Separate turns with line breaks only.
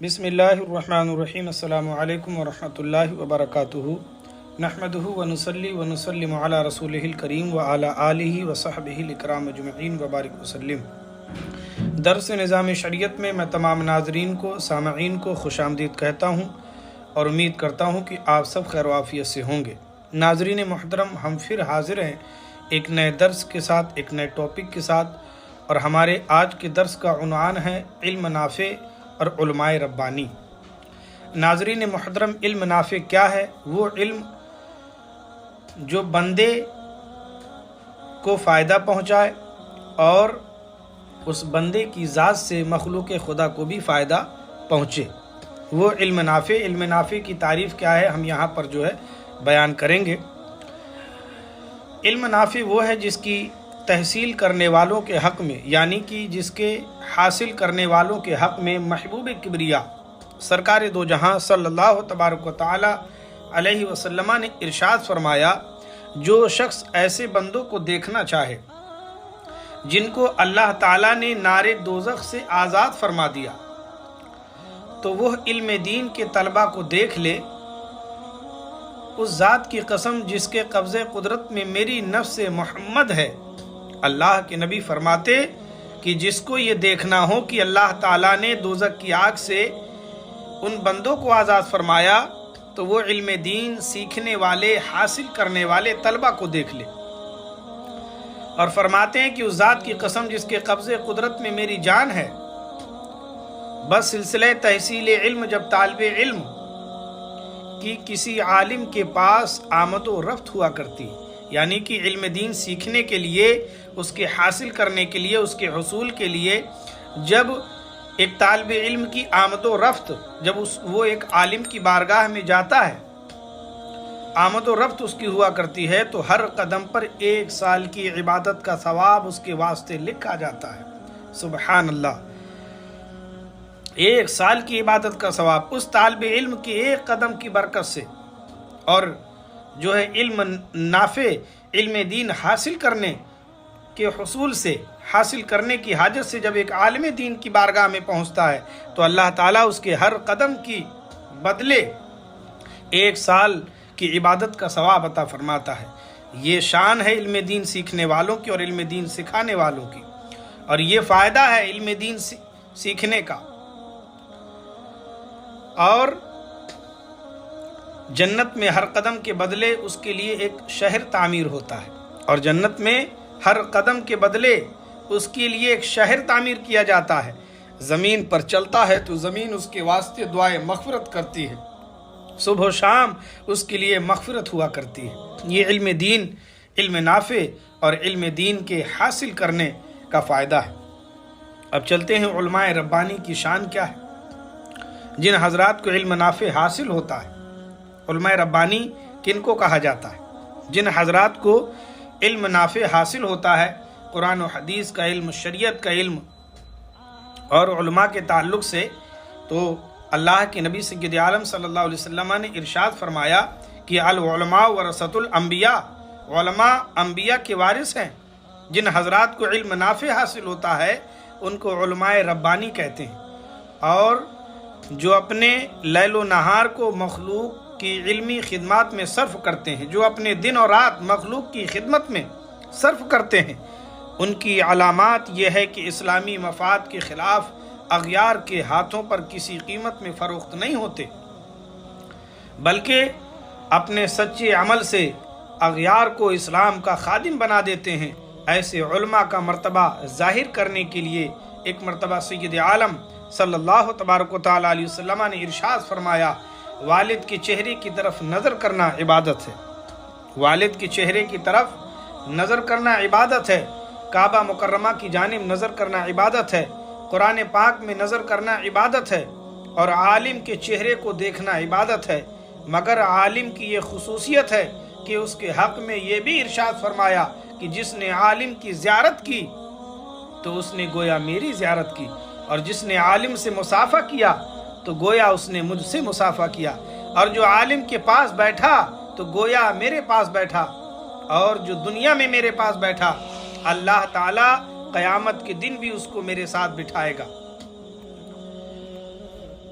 بسم اللہ الرحمن الرحیم السلام علیکم ورحمۃ اللہ وبرکاتہ نحمدہ ونصلی ونسلم علی رسولہ الکریم وعلی آلہ وصحبہ الاکرام اجمعین وبارک وسلم۔ درس نظام شریعت میں میں تمام ناظرین کو سامعین کو خوش آمدید کہتا ہوں اور امید کرتا ہوں کہ آپ سب خیر و عافیت سے ہوں گے۔ ناظرین محترم، ہم پھر حاضر ہیں ایک نئے درس کے ساتھ، ایک نئے ٹاپک کے ساتھ، اور ہمارے آج کے درس کا عنوان ہے علم نافع اور علماء ربانی۔ ناظرین محترم، علم نافع کیا ہے؟ وہ علم جو بندے کو فائدہ پہنچائے اور اس بندے کی ذات سے مخلوق خدا کو بھی فائدہ پہنچے، وہ علم نافع۔ علم نافع کی تعریف کیا ہے، ہم یہاں پر بیان کریں گے۔ علم نافع وہ ہے جس کی تحصیل کرنے والوں کے حق میں، یعنی کہ جس کے حاصل کرنے والوں کے حق میں محبوب کبریا سرکار دو جہاں صلی اللہ تبارک و تعالی علیہ وسلم نے ارشاد فرمایا، جو شخص ایسے بندوں کو دیکھنا چاہے جن کو اللہ تعالیٰ نے نار دوزخ سے آزاد فرما دیا، تو وہ علم دین کے طلبہ کو دیکھ لے۔ اس ذات کی قسم جس کے قبضے قدرت میں میری نفس محمد ہے، اللہ کے نبی فرماتے کہ جس کو یہ دیکھنا ہو کہ اللہ تعالیٰ نے دوزخ کی آگ سے ان بندوں کو آزاد فرمایا، تو وہ علم دین سیکھنے والے، حاصل کرنے والے طلبہ کو دیکھ لے۔ اور فرماتے ہیں کہ اس ذات کی قسم جس کے قبضے قدرت میں میری جان ہے، بس سلسلہ تحصیل علم جب طالب علم کی کسی عالم کے پاس آمد و رفت ہوا کرتی، یعنی کہ علم دین سیکھنے کے لیے، اس کے حاصل کرنے کے لیے، اس کے حصول کے لیے جب ایک طالب علم کی آمد و رفت، جب وہ ایک عالم کی بارگاہ میں جاتا ہے، آمد و رفت اس کی ہوا کرتی ہے، تو ہر قدم پر 1 سال کی عبادت کا ثواب اس کے واسطے لکھا جاتا ہے۔ سبحان اللہ، 1 سال کی عبادت کا ثواب اس طالب علم کے 1 قدم کی برکت سے۔ اور علم نافع، علم دین حاصل کرنے کے حصول سے، حاصل کرنے کی حاجت سے جب ایک عالم دین کی بارگاہ میں پہنچتا ہے، تو اللہ تعالیٰ اس کے ہر قدم کی بدلے 1 سال کی عبادت کا ثواب عطا فرماتا ہے۔ یہ شان ہے علم دین سیکھنے والوں کی اور علم دین سکھانے والوں کی، اور یہ فائدہ ہے علم دین سیکھنے کا۔ اور جنت میں ہر قدم کے بدلے اس کے لیے ایک شہر تعمیر ہوتا ہے، اور جنت میں ہر قدم کے بدلے اس کے لیے ایک شہر تعمیر کیا جاتا ہے۔ زمین پر چلتا ہے تو زمین اس کے واسطے دعائیں مغفرت کرتی ہے، صبح و شام اس کے لیے مغفرت ہوا کرتی ہے۔ یہ علم دین، علم نافع اور علم دین کے حاصل کرنے کا فائدہ ہے۔ اب چلتے ہیں علماء ربانی کی شان کیا ہے، جن حضرات کو علم نافع حاصل ہوتا ہے۔ علماء ربانی کن کو کہا جاتا ہے؟ جن حضرات کو علم نافع حاصل ہوتا ہے، قرآن و حدیث کا علم، شریعت کا علم اور علماء کے تعلق سے، تو اللہ کے نبی سید عالم صلی اللہ علیہ وسلم نے ارشاد فرمایا کہ العلماء ورثۃ الانبیاء، علماء انبیاء کے وارث ہیں۔ جن حضرات کو علم نافع حاصل ہوتا ہے ان کو علماء ربانی کہتے ہیں، اور جو اپنے لیل و نہار کو مخلوق کی علمی خدمات میں صرف کرتے ہیں، جو اپنے دن اور رات مخلوق کی خدمت میں صرف کرتے ہیں، ان کی علامات یہ ہے کہ اسلامی مفاد کے خلاف اغیار کے ہاتھوں پر کسی قیمت میں فروخت نہیں ہوتے، بلکہ اپنے سچے عمل سے اغیار کو اسلام کا خادم بنا دیتے ہیں۔ ایسے علماء کا مرتبہ ظاہر کرنے کے لیے ایک مرتبہ سید عالم صلی اللہ تبارک و تعالی علیہ وسلم نے ارشاد فرمایا، والد کے چہرے کی طرف نظر کرنا عبادت ہے۔ والد کے چہرے کی طرف نظر کرنا عبادت ہے، کعبہ مکرمہ کی جانب نظر کرنا عبادت ہے، قرآن پاک میں نظر کرنا عبادت ہے، اور عالم کے چہرے کو دیکھنا عبادت ہے۔ مگر عالم کی یہ خصوصیت ہے کہ اس کے حق میں یہ بھی ارشاد فرمایا کہ جس نے عالم کی زیارت کی تو اس نے گویا میری زیارت کی، اور جس نے عالم سے مصافحہ کیا تو گویا اس نے مجھ سے مصافحہ کیا، اور جو عالم کے پاس بیٹھا تو گویا میرے پاس بیٹھا، اور جو دنیا میں میرے پاس بیٹھا، اللہ تعالیٰ قیامت کے دن بھی اس کو میرے ساتھ بٹھائے گا۔